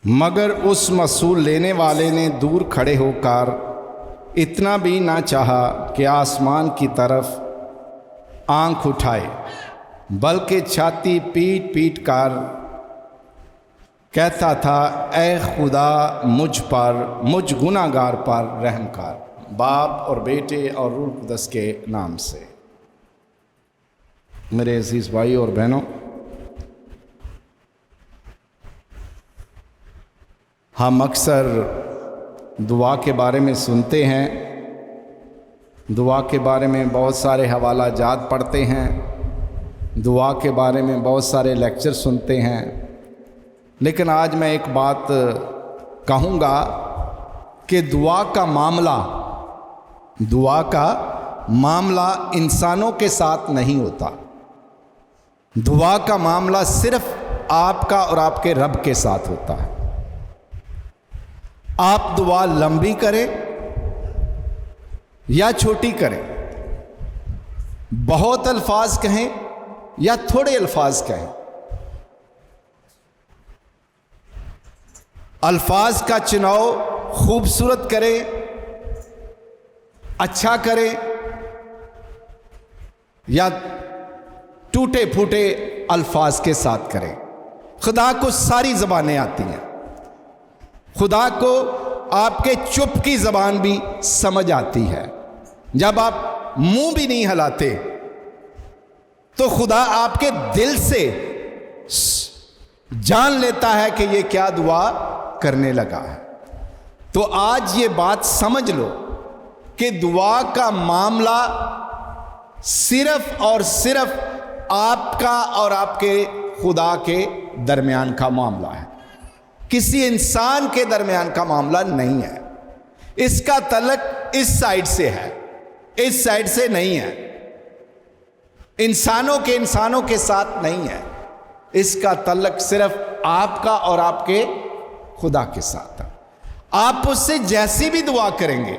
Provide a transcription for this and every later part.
مگر اس مصول لینے والے نے دور کھڑے ہو کر اتنا بھی نہ چاہا کہ آسمان کی طرف آنکھ اٹھائے، بلکہ چھاتی پیٹ پیٹ کر کہتا تھا، اے خدا مجھ گناہگار پر رحم کر۔ باپ اور بیٹے اور روح القدس کے نام سے۔ میرے عزیز بھائی اور بہنوں، ہم اکثر دعا کے بارے میں سنتے ہیں، دعا کے بارے میں بہت سارے حوالہ جات پڑھتے ہیں، دعا کے بارے میں بہت سارے لیکچر سنتے ہیں، لیکن آج میں ایک بات کہوں گا کہ دعا کا معاملہ انسانوں کے ساتھ نہیں ہوتا۔ دعا کا معاملہ صرف آپ کا اور آپ کے رب کے ساتھ ہوتا ہے۔ آپ دعا لمبی کریں یا چھوٹی کریں، بہت الفاظ کہیں یا تھوڑے الفاظ کہیں، الفاظ کا چناؤ خوبصورت کریں، اچھا کریں یا ٹوٹے پھوٹے الفاظ کے ساتھ کریں۔ خدا کو ساری زبانیں آتی ہیں، خدا کو آپ کے چپ کی زبان بھی سمجھ آتی ہے۔ جب آپ منہ بھی نہیں ہلاتے تو خدا آپ کے دل سے جان لیتا ہے کہ یہ کیا دعا کرنے لگا ہے۔ تو آج یہ بات سمجھ لو کہ دعا کا معاملہ صرف اور صرف آپ کا اور آپ کے خدا کے درمیان کا معاملہ ہے، کسی انسان کے درمیان کا معاملہ نہیں ہے۔ اس کا تعلق اس سائڈ سے ہے، اس سائڈ سے نہیں ہے، انسانوں کے ساتھ نہیں ہے۔ اس کا تعلق صرف آپ کا اور آپ کے خدا کے ساتھ ہے۔ آپ اس سے جیسی بھی دعا کریں گے،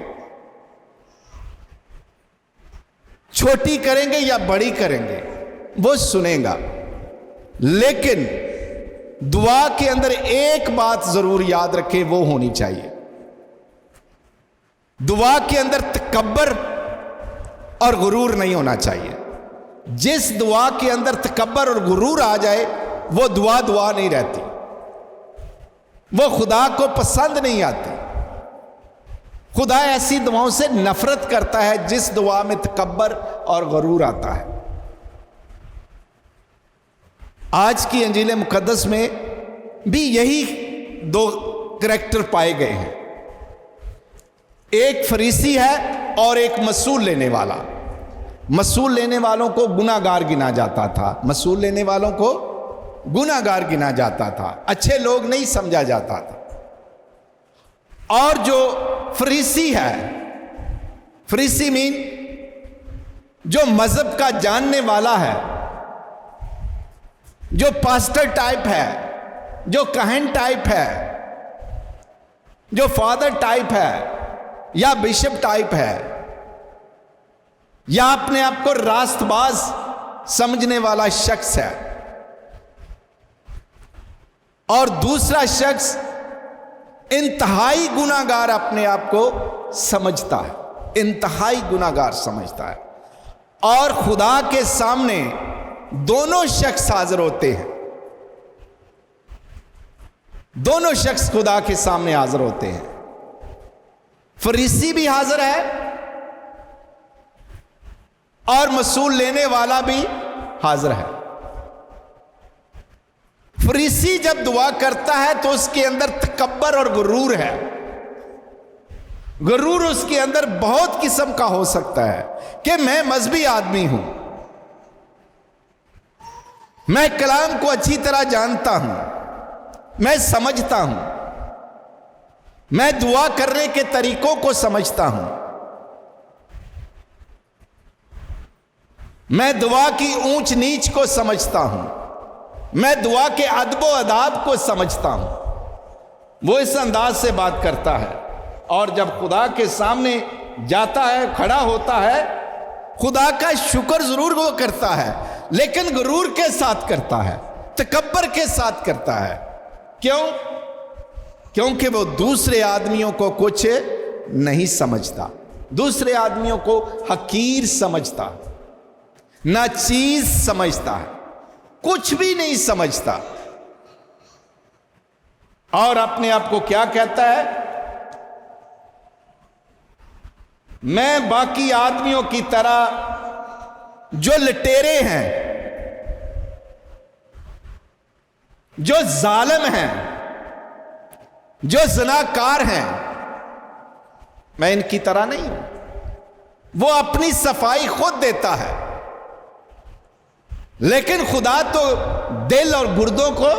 چھوٹی کریں گے یا بڑی کریں گے، وہ سنیں گا۔ لیکن دعا کے اندر ایک بات ضرور یاد رکھے، وہ ہونی چاہیے، دعا کے اندر تکبر اور غرور نہیں ہونا چاہیے۔ جس دعا کے اندر تکبر اور غرور آ جائے وہ دعا نہیں رہتی، وہ خدا کو پسند نہیں آتی۔ خدا ایسی دعاؤں سے نفرت کرتا ہے جس دعا میں تکبر اور غرور آتا ہے۔ آج کی انجیل مقدس میں بھی یہی دو کریکٹر پائے گئے ہیں، ایک فریسی ہے اور ایک مصول لینے والا۔ مصول لینے والوں کو گناہگار گنا جاتا تھا، مصول لینے والوں کو گناہگار گنا جاتا تھا، اچھے لوگ نہیں سمجھا جاتا تھا۔ اور جو فریسی ہے، فریسی مین جو مذہب کا جاننے والا ہے، جو پاسٹر ٹائپ ہے، جو کہن ٹائپ ہے، جو فادر ٹائپ ہے یا بشپ ٹائپ ہے، یا اپنے آپ کو راست باز سمجھنے والا شخص ہے، اور دوسرا شخص انتہائی گناہگار اپنے آپ کو سمجھتا ہے، انتہائی گناہگار سمجھتا ہے، اور خدا کے سامنے دونوں شخص حاضر ہوتے ہیں، دونوں شخص خدا کے سامنے حاضر ہوتے ہیں۔ فریسی بھی حاضر ہے اور مصول لینے والا بھی حاضر ہے۔ فریسی جب دعا کرتا ہے تو اس کے اندر تکبر اور غرور ہے۔ غرور اس کے اندر بہت قسم کا ہو سکتا ہے کہ میں مذہبی آدمی ہوں، میں کلام کو اچھی طرح جانتا ہوں، میں سمجھتا ہوں، میں دعا کرنے کے طریقوں کو سمجھتا ہوں، میں دعا کی اونچ نیچ کو سمجھتا ہوں، میں دعا کے ادب و آداب کو سمجھتا ہوں۔ وہ اس انداز سے بات کرتا ہے، اور جب خدا کے سامنے جاتا ہے، کھڑا ہوتا ہے، خدا کا شکر ضرور وہ کرتا ہے، لیکن غرور کے ساتھ کرتا ہے، تکبر کے ساتھ کرتا ہے۔ کیوں؟ کیونکہ وہ دوسرے آدمیوں کو کچھ نہیں سمجھتا، دوسرے آدمیوں کو حقیر سمجھتا، ناچیز سمجھتا ہے، کچھ بھی نہیں سمجھتا، اور اپنے آپ کو کیا کہتا ہے؟ میں باقی آدمیوں کی طرح جو لٹیرے ہیں، جو ظالم ہیں، جو زناکار ہیں، میں ان کی طرح نہیں ہوں۔ وہ اپنی صفائی خود دیتا ہے، لیکن خدا تو دل اور گردوں کو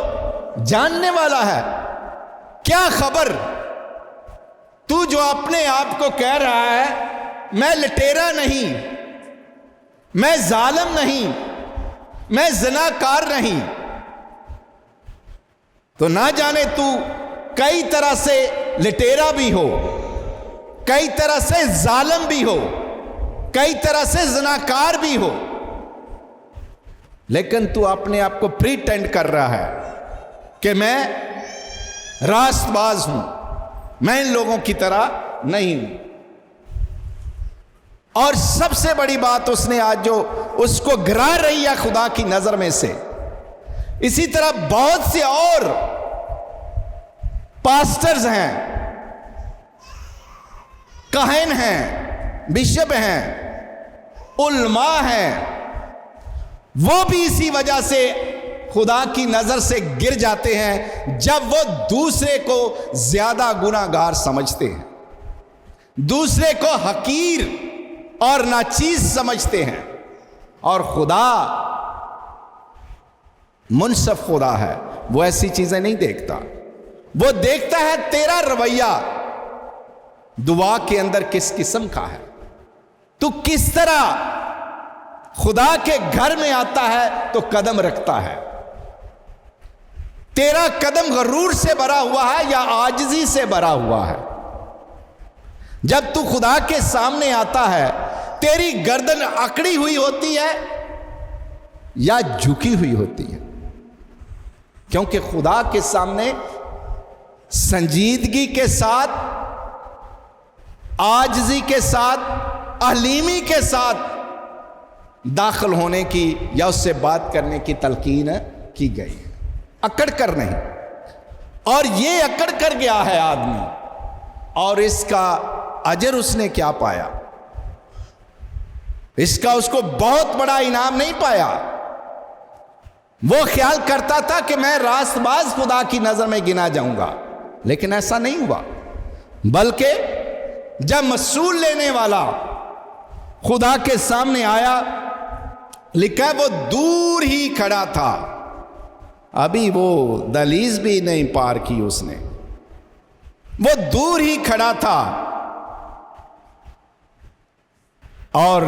جاننے والا ہے۔ کیا خبر تو جو اپنے آپ کو کہہ رہا ہے میں لٹیرا نہیں، میں ظالم نہیں، میں زناکار نہیں، تو نہ جانے تو کئی طرح سے لٹیرا بھی ہو، کئی طرح سے ظالم بھی ہو، کئی طرح سے زناکار بھی ہو، لیکن تو اپنے آپ کو پریٹینڈ کر رہا ہے کہ میں راست باز ہوں، میں ان لوگوں کی طرح نہیں ہوں۔ اور سب سے بڑی بات اس نے آج جو اس کو گرا رہی ہے خدا کی نظر میں سے، اسی طرح بہت سے اور پاسٹرز ہیں، کاہن ہیں، بشپ ہیں، علماء ہیں، وہ بھی اسی وجہ سے خدا کی نظر سے گر جاتے ہیں جب وہ دوسرے کو زیادہ گناہگار سمجھتے ہیں، دوسرے کو حقیر اور ناچیز سمجھتے ہیں۔ اور خدا منصف خدا ہے، وہ ایسی چیزیں نہیں دیکھتا، وہ دیکھتا ہے تیرا رویہ دعا کے اندر کس قسم کا ہے، تو کس طرح خدا کے گھر میں آتا ہے تو قدم رکھتا ہے، تیرا قدم غرور سے بھرا ہوا ہے یا عاجزی سے بھرا ہوا ہے۔ جب تو خدا کے سامنے آتا ہے تیری گردن اکڑی ہوئی ہوتی ہے یا جھکی ہوئی ہوتی ہے، کیونکہ خدا کے سامنے سنجیدگی کے ساتھ، عاجزی کے ساتھ، حلیمی کے ساتھ داخل ہونے کی یا اس سے بات کرنے کی تلقین کی گئی ہے، اکڑ کر نہیں۔ اور یہ اکڑ کر گیا ہے آدمی، اور اس کا اجر اس نے کیا پایا؟ اس کا اس کو بہت بڑا انعام نہیں پایا۔ وہ خیال کرتا تھا کہ میں راست باز خدا کی نظر میں گنا جاؤں گا، لیکن ایسا نہیں ہوا، بلکہ جب مسئول لینے والا خدا کے سامنے آیا، لکھا ہے وہ دور ہی کھڑا تھا، ابھی وہ دہلیز بھی نہیں پار کی اس نے، وہ دور ہی کھڑا تھا اور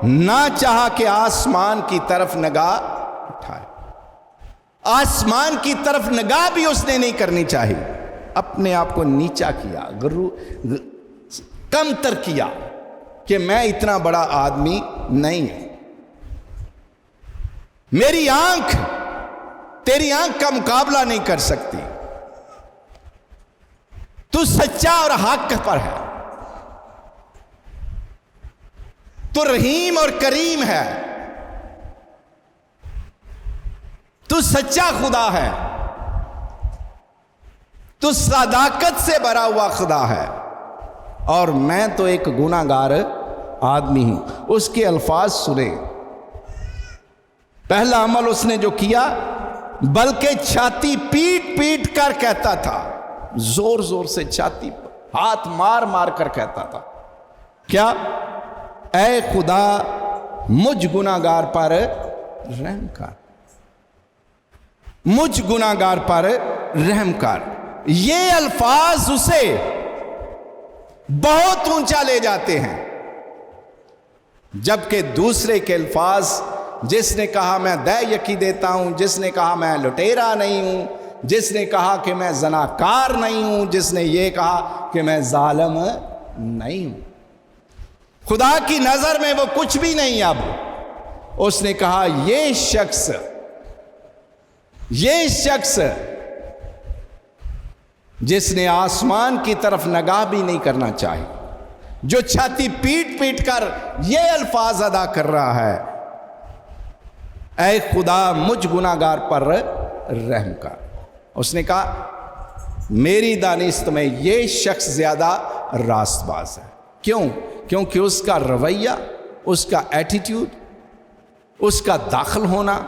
نہ چاہا کہ آسمان کی طرف نگاہ اٹھائے، آسمان کی طرف نگاہ بھی اس نے نہیں کرنی چاہی، اپنے آپ کو نیچا کیا، کم تر کیا کہ میں اتنا بڑا آدمی نہیں ہوں، میری آنکھ تیری آنکھ کا مقابلہ نہیں کر سکتی، تو سچا اور حق پر ہے، تو رحیم اور کریم ہے، تو سچا خدا ہے، تو صداقت سے بھرا ہوا خدا ہے، اور میں تو ایک گناہگار آدمی ہوں۔ اس کے الفاظ سنے، پہلا عمل اس نے جو کیا، بلکہ چھاتی پیٹ پیٹ کر کہتا تھا، زور زور سے چھاتی ہاتھ مار مار کر کہتا تھا، کیا؟ اے خدا مجھ گناہگار پر رحم کر، مجھ گناہگار پر رحم کر۔ یہ الفاظ اسے بہت اونچا لے جاتے ہیں، جبکہ دوسرے کے الفاظ، جس نے کہا میں دے یقی دیتا ہوں، جس نے کہا میں لٹیرا نہیں ہوں، جس نے کہا کہ میں زناکار نہیں ہوں، جس نے یہ کہا کہ میں ظالم نہیں ہوں، خدا کی نظر میں وہ کچھ بھی نہیں۔ اب اس نے کہا یہ شخص جس نے آسمان کی طرف نگاہ بھی نہیں کرنا چاہی، جو چھاتی پیٹ پیٹ کر یہ الفاظ ادا کر رہا ہے، اے خدا مجھ گناہگار پر رحم کر۔ اس نے کہا میری دانست میں یہ شخص زیادہ راست باز ہے۔ کیوں؟ کیونکہ اس کا رویہ، اس کا ایٹیٹیوڈ، اس کا داخل ہونا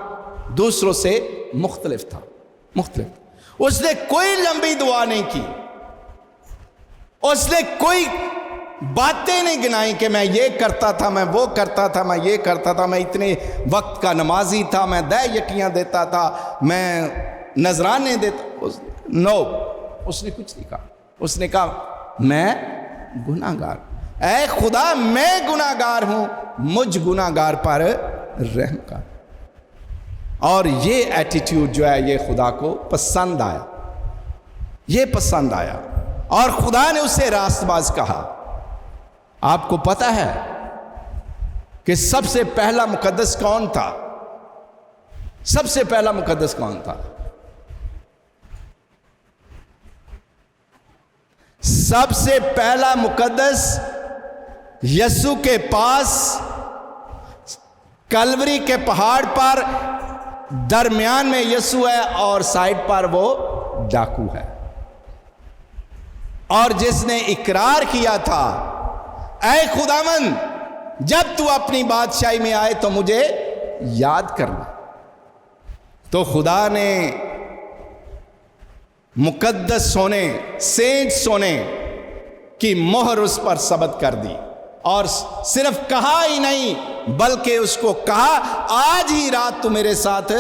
دوسروں سے مختلف تھا، مختلف۔ اس نے کوئی لمبی دعا نہیں کی، اس نے کوئی باتیں نہیں گنائی کہ میں یہ کرتا تھا، میں وہ کرتا تھا، میں یہ کرتا تھا، میں اتنے وقت کا نمازی تھا، میں دہ یکیاں دیتا تھا، میں نذرانے دیتا۔ نو، اس نے کچھ نہیں کہا۔ اس نے کہا میں گناہگار، اے خدا میں گناہگار ہوں، مجھ گناہگار پر رحم کر۔ اور یہ ایٹیٹیوڈ جو ہے یہ خدا کو پسند آیا، یہ پسند آیا، اور خدا نے اسے راست باز کہا۔ آپ کو پتہ ہے کہ سب سے پہلا مقدس کون تھا؟ سب سے پہلا مقدس کون تھا؟ سب سے پہلا مقدس یسوع کے پاس کلوری کے پہاڑ پر درمیان میں یسوع ہے اور سائڈ پر وہ ڈاکو ہے، اور جس نے اقرار کیا تھا اے خداوند جب تو اپنی بادشاہی میں آئے تو مجھے یاد کرنا، تو خدا نے مقدس ہونے، سینٹس ہونے کی مہر اس پر ثبت کر دی، اور صرف کہا ہی نہیں بلکہ اس کو کہا آج ہی رات تو میرے ساتھ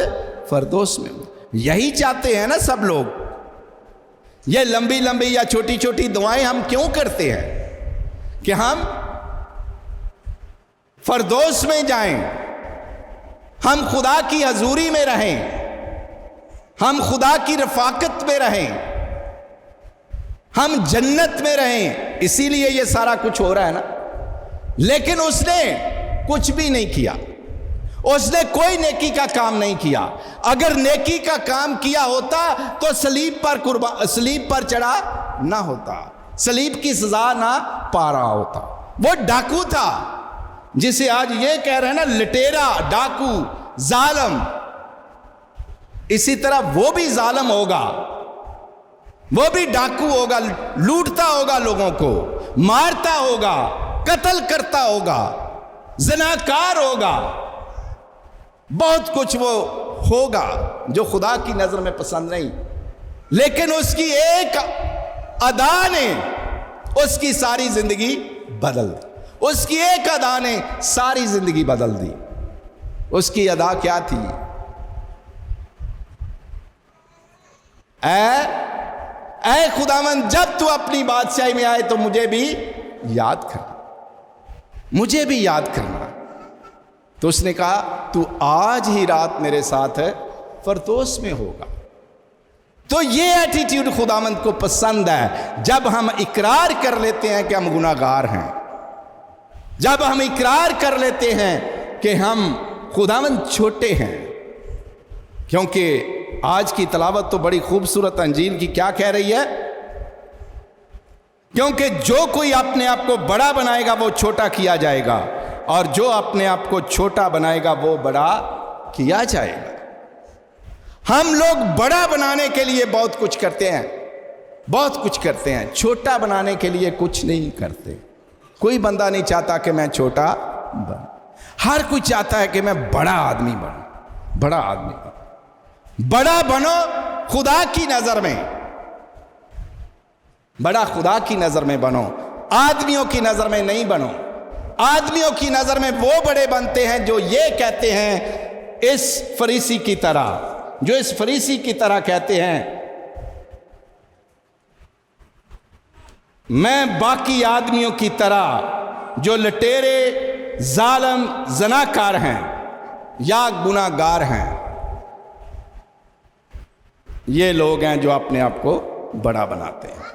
فردوس میں ہو۔ یہی چاہتے ہیں نا سب لوگ۔ یہ لمبی لمبی یا چھوٹی چھوٹی دعائیں ہم کیوں کرتے ہیں؟ کہ ہم فردوس میں جائیں، ہم خدا کی حضوری میں رہیں، ہم خدا کی رفاقت میں رہیں، ہم جنت میں رہیں، اسی لیے یہ سارا کچھ ہو رہا ہے نا۔ لیکن اس نے کچھ بھی نہیں کیا، اس نے کوئی نیکی کا کام نہیں کیا۔ اگر نیکی کا کام کیا ہوتا تو صلیب پر چڑھا نہ ہوتا، صلیب کی سزا نہ پا رہا ہوتا۔ وہ ڈاکو تھا جسے آج یہ کہہ رہے ہیں نا لٹیرا، ڈاکو، ظالم، اسی طرح وہ بھی ظالم ہوگا، وہ بھی ڈاکو ہوگا، لوٹتا ہوگا، لوگوں کو مارتا ہوگا، قتل کرتا ہوگا، زناکار ہوگا، بہت کچھ وہ ہوگا جو خدا کی نظر میں پسند نہیں۔ لیکن اس کی ایک ادا نے اس کی ساری زندگی بدل دی، اس کی ایک ادا نے ساری زندگی بدل دی۔ اس کی ادا کیا تھی؟ اے خداوند جب تو اپنی بادشاہی میں آئے تو مجھے بھی یاد کرنا، مجھے بھی یاد کرنا۔ تو اس نے کہا تو آج ہی رات میرے ساتھ فردوس میں ہوگا۔ تو یہ ایٹیٹیوڈ خداوند کو پسند ہے، جب ہم اقرار کر لیتے ہیں کہ ہم گناہگار ہیں، جب ہم اقرار کر لیتے ہیں کہ ہم خداوند چھوٹے ہیں۔ کیونکہ آج کی تلاوت تو بڑی خوبصورت انجیل کی کیا کہہ رہی ہے؟ کیونکہ جو کوئی اپنے آپ کو بڑا بنائے گا وہ چھوٹا کیا جائے گا، اور جو اپنے آپ کو چھوٹا بنائے گا وہ بڑا کیا جائے گا۔ ہم لوگ بڑا بنانے کے لیے بہت کچھ کرتے ہیں، بہت کچھ کرتے ہیں، چھوٹا بنانے کے لیے کچھ نہیں کرتے۔ کوئی بندہ نہیں چاہتا کہ میں چھوٹا بنوں، ہر کوئی چاہتا ہے کہ میں بڑا آدمی بنوں، بڑا آدمی بنوں۔ بڑا بنو خدا کی نظر میں، بڑا خدا کی نظر میں بنو، آدمیوں کی نظر میں نہیں بنو۔ آدمیوں کی نظر میں وہ بڑے بنتے ہیں جو یہ کہتے ہیں اس فریسی کی طرح، جو اس فریسی کی طرح کہتے ہیں میں باقی آدمیوں کی طرح جو لٹیرے، ظالم، زناکار ہیں یا گناہگار ہیں، یہ لوگ ہیں جو اپنے آپ کو بڑا بناتے ہیں۔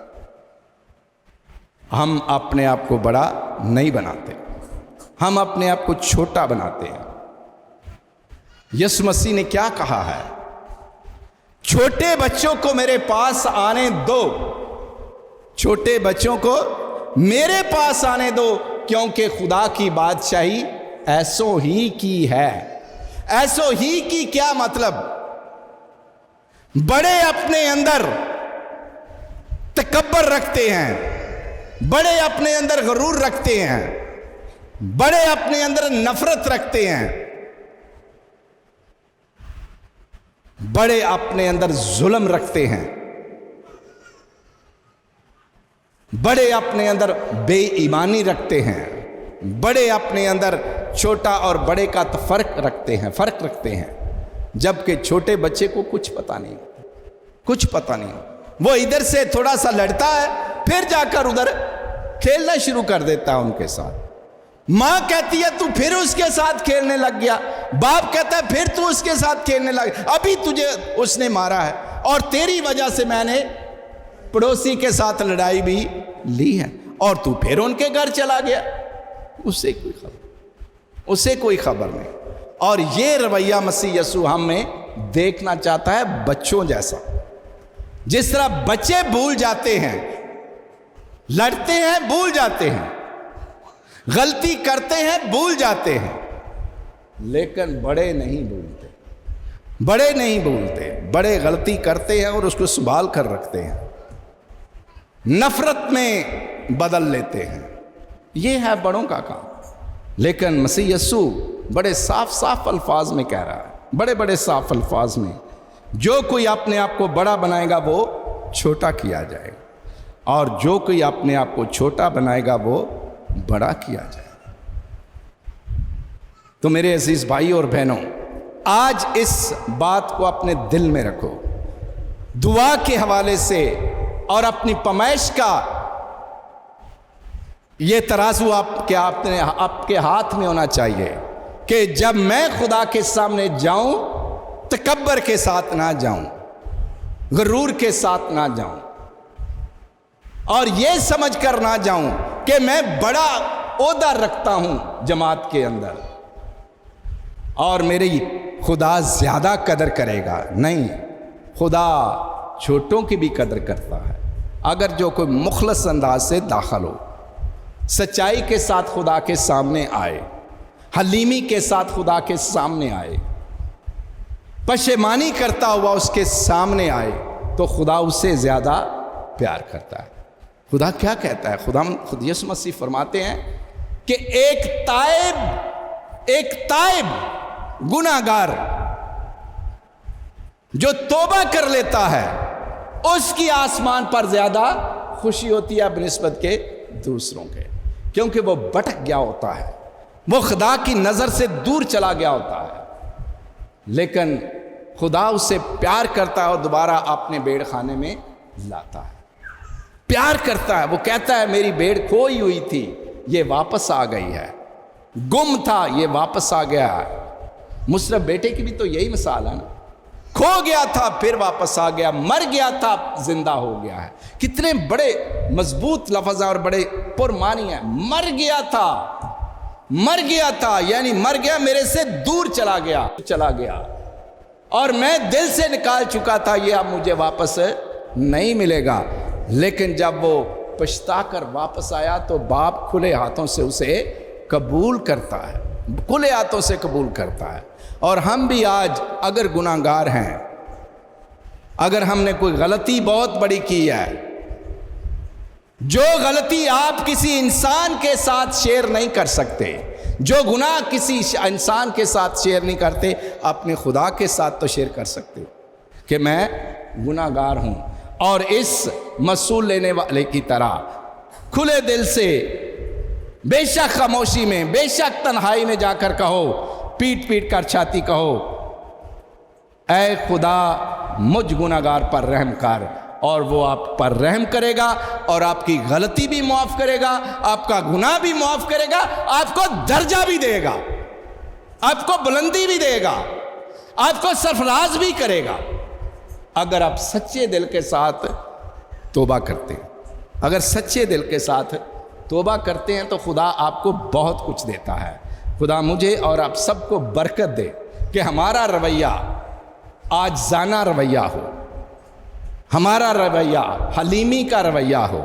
ہم اپنے آپ کو بڑا نہیں بناتے، ہم اپنے آپ کو چھوٹا بناتے ہیں۔ یسوع مسیح نے کیا کہا ہے؟ چھوٹے بچوں کو میرے پاس آنے دو چھوٹے بچوں کو میرے پاس آنے دو، کیونکہ خدا کی بادشاہی ایسو ہی کی ہے۔ ایسو ہی کی کیا مطلب؟ بڑے اپنے اندر تکبر رکھتے ہیں، بڑے اپنے اندر غرور رکھتے ہیں، بڑے اپنے اندر نفرت رکھتے ہیں، بڑے اپنے اندر ظلم رکھتے ہیں، بڑے اپنے اندر بے ایمانی رکھتے ہیں، بڑے اپنے اندر چھوٹا اور بڑے کا فرق رکھتے ہیں، جبکہ چھوٹے بچے کو کچھ پتہ نہیں، کچھ پتہ نہیں۔ وہ ادھر سے تھوڑا سا لڑتا ہے، پھر جا کر ادھر کھیلنا شروع کر دیتا ہے ان کے ساتھ۔ ماں کہتی ہے تو پھر اس کے ساتھ کھیلنے لگ گیا، باپ کہتا ہے پھر تو اس کے ساتھ کھیلنے لگ گیا، ابھی تجھے اس نے مارا ہے اور تیری وجہ سے میں نے پڑوسی کے ساتھ لڑائی بھی لی ہے، اور تو پھر ان کے گھر چلا گیا، اسے کوئی خبر نہیں۔ اور یہ رویہ مسیح یسوع ہم میں دیکھنا چاہتا ہے بچوں جیسا۔ جس طرح بچے بھول جاتے ہیں، لڑتے ہیں بھول جاتے ہیں، غلطی کرتے ہیں بھول جاتے ہیں، لیکن بڑے نہیں بھولتے، بڑے نہیں بھولتے، بڑے غلطی کرتے ہیں اور اس کو سنبھال کر رکھتے ہیں، نفرت میں بدل لیتے ہیں۔ یہ ہے بڑوں کا کام۔ لیکن مسیح یسوع بڑے صاف الفاظ میں کہہ رہا ہے، بڑے صاف الفاظ میں، جو کوئی اپنے آپ کو بڑا بنائے گا وہ چھوٹا کیا جائے گا، اور جو کوئی اپنے آپ کو چھوٹا بنائے گا وہ بڑا کیا جائے گا۔ تو میرے عزیز بھائی اور بہنوں، آج اس بات کو اپنے دل میں رکھو، دعا کے حوالے سے اور اپنی پیمائش کا یہ ترازو آپ کے ہاتھ میں ہونا چاہیے کہ جب میں خدا کے سامنے جاؤں تکبر کے ساتھ نہ جاؤں، غرور کے ساتھ نہ جاؤں، اور یہ سمجھ کر نہ جاؤں کہ میں بڑا عہدہ رکھتا ہوں جماعت کے اندر اور میری خدا زیادہ قدر کرے گا۔ نہیں، خدا چھوٹوں کی بھی قدر کرتا ہے۔ اگر جو کوئی مخلص انداز سے داخل ہو، سچائی کے ساتھ خدا کے سامنے آئے، حلیمی کے ساتھ خدا کے سامنے آئے، پشیمانی کرتا ہوا اس کے سامنے آئے، تو خدا اسے زیادہ پیار کرتا ہے۔ خدا کیا کہتا ہے؟ خود یسوع مسیح فرماتے ہیں کہ ایک تائب گناہگار جو توبہ کر لیتا ہے، اس کی آسمان پر زیادہ خوشی ہوتی ہے بنسبت کے دوسروں کے، کیونکہ وہ بھٹک گیا ہوتا ہے، وہ خدا کی نظر سے دور چلا گیا ہوتا ہے، لیکن خدا اسے پیار کرتا ہے اور دوبارہ اپنے بھیڑ خانے میں لاتا ہے، پیار کرتا ہے۔ وہ کہتا ہے میری بھیڑ کھوئی ہوئی تھی، یہ واپس آ گئی ہے، گم تھا یہ واپس آ گیا ہے۔ مصرف بیٹے کی بھی تو یہی مثال ہے نا، کھو گیا تھا پھر واپس آ گیا، مر گیا تھا زندہ ہو گیا ہے۔ کتنے بڑے مضبوط لفظ اور بڑے پرمانی ہیں۔ مر گیا تھا یعنی مر گیا، میرے سے دور چلا گیا اور میں دل سے نکال چکا تھا، یہ اب مجھے واپس نہیں ملے گا۔ لیکن جب وہ پچھتا کر واپس آیا تو باپ کھلے ہاتھوں سے اسے قبول کرتا ہے، کھلے ہاتھوں سے قبول کرتا ہے۔ اور ہم بھی آج اگر گناہگار ہیں، اگر ہم نے کوئی غلطی بہت بڑی کی ہے، جو غلطی آپ کسی انسان کے ساتھ شیئر نہیں کر سکتے، جو گناہ کسی انسان کے ساتھ شیئر نہیں کرتے، اپنے خدا کے ساتھ تو شیئر کر سکتے کہ میں گناہگار ہوں، اور اس مسئول لینے والے کی طرح کھلے دل سے، بے شک خاموشی میں، بے شک تنہائی میں جا کر کہو، پیٹ کر چھاتی کہو، اے خدا مجھ گناہگار پر رحم کر، اور وہ آپ پر رحم کرے گا اور آپ کی غلطی بھی معاف کرے گا، آپ کا گناہ بھی معاف کرے گا، آپ کو درجہ بھی دے گا، آپ کو بلندی بھی دے گا، آپ کو سرفراز بھی کرے گا، اگر آپ سچے دل کے ساتھ توبہ کرتے ہیں۔ اگر سچے دل کے ساتھ توبہ کرتے ہیں تو خدا آپ کو بہت کچھ دیتا ہے۔ خدا مجھے اور آپ سب کو برکت دے کہ ہمارا رویہ عاجزانہ رویہ ہو، ہمارا رویہ حلیمی کا رویہ ہو،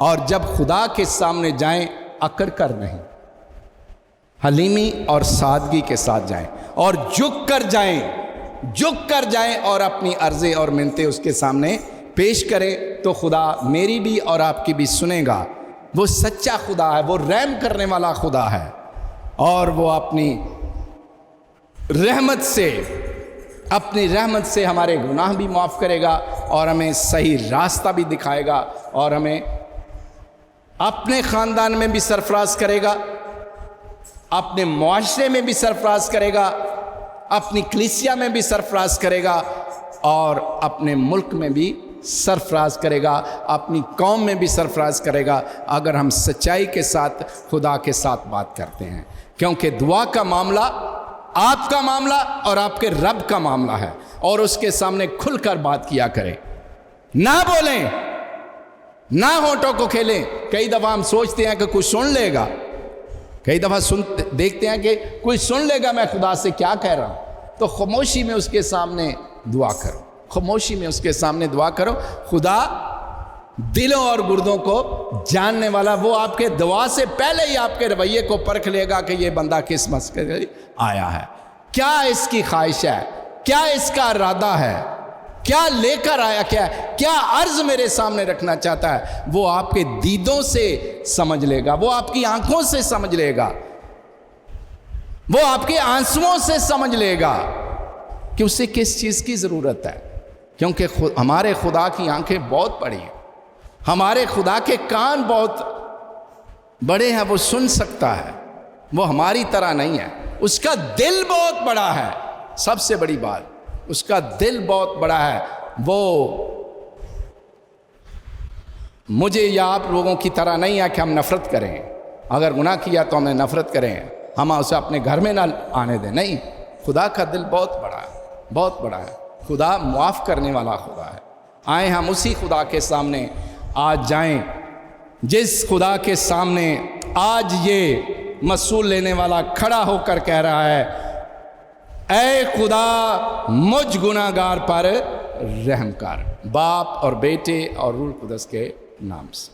اور جب خدا کے سامنے جائیں اکڑ کر نہیں، حلیمی اور سادگی کے ساتھ جائیں، اور جھک کر جائیں اور اپنی عرضیں اور منتیں اس کے سامنے پیش کریں، تو خدا میری بھی اور آپ کی بھی سنے گا۔ وہ سچا خدا ہے، وہ رحم کرنے والا خدا ہے، اور وہ اپنی رحمت سے ہمارے گناہ بھی معاف کرے گا، اور ہمیں صحیح راستہ بھی دکھائے گا، اور ہمیں اپنے خاندان میں بھی سرفراز کرے گا، اپنے معاشرے میں بھی سرفراز کرے گا، اپنی کلیسیا میں بھی سرفراز کرے گا، اور اپنے ملک میں بھی سرفراز کرے گا، اپنی قوم میں بھی سرفراز کرے گا، اگر ہم سچائی کے ساتھ خدا کے ساتھ بات کرتے ہیں۔ کیونکہ دعا کا معاملہ آپ کا معاملہ اور آپ کے رب کا معاملہ ہے، اور اس کے سامنے کھل کر بات کیا کریں، نہ بولیں، نہ ہونٹوں کو کھیلیں۔ کئی دفعہ ہم سوچتے ہیں کہ کوئی سن لے گا، کئی دفعہ دیکھتے ہیں کہ کوئی سن لے گا میں خدا سے کیا کہہ رہا ہوں، تو خاموشی میں اس کے سامنے دعا کرو، خاموشی میں اس کے سامنے دعا کرو۔ خدا دلوں اور گردوں کو جاننے والا، وہ آپ کے دعا سے پہلے ہی آپ کے رویے کو پرکھ لے گا کہ یہ بندہ کس مقصد سے آیا ہے، کیا اس کی خواہش ہے، کیا اس کا ارادہ ہے، کیا لے کر آیا، کیا عرض میرے سامنے رکھنا چاہتا ہے۔ وہ آپ کے دیدوں سے سمجھ لے گا، وہ آپ کی آنکھوں سے سمجھ لے گا، وہ آپ کے آنسوؤں سے سمجھ لے گا کہ اسے کس چیز کی ضرورت ہے۔ کیونکہ ہمارے خدا کی آنکھیں بہت بڑی ہیں، ہمارے خدا کے کان بہت بڑے ہیں، وہ سن سکتا ہے، وہ ہماری طرح نہیں ہے، اس کا دل بہت بڑا ہے۔ سب سے بڑی بات، اس کا دل بہت بڑا ہے۔ وہ مجھے یا آپ لوگوں کی طرح نہیں ہے کہ ہم نفرت کریں، اگر گناہ کیا تو ہمیں نفرت کریں، ہم اسے اپنے گھر میں نہ آنے دیں، نہیں، خدا کا دل بہت بڑا ہے، بہت بڑا ہے۔ خدا معاف کرنے والا خدا ہے۔ آئیں ہم اسی خدا کے سامنے آج جائیں، جس خدا کے سامنے آج یہ مسئول لینے والا کھڑا ہو کر کہہ رہا ہے، اے خدا مجھ گناہ گار پر رحم کر، باپ اور بیٹے اور روح القدس کے نام سے۔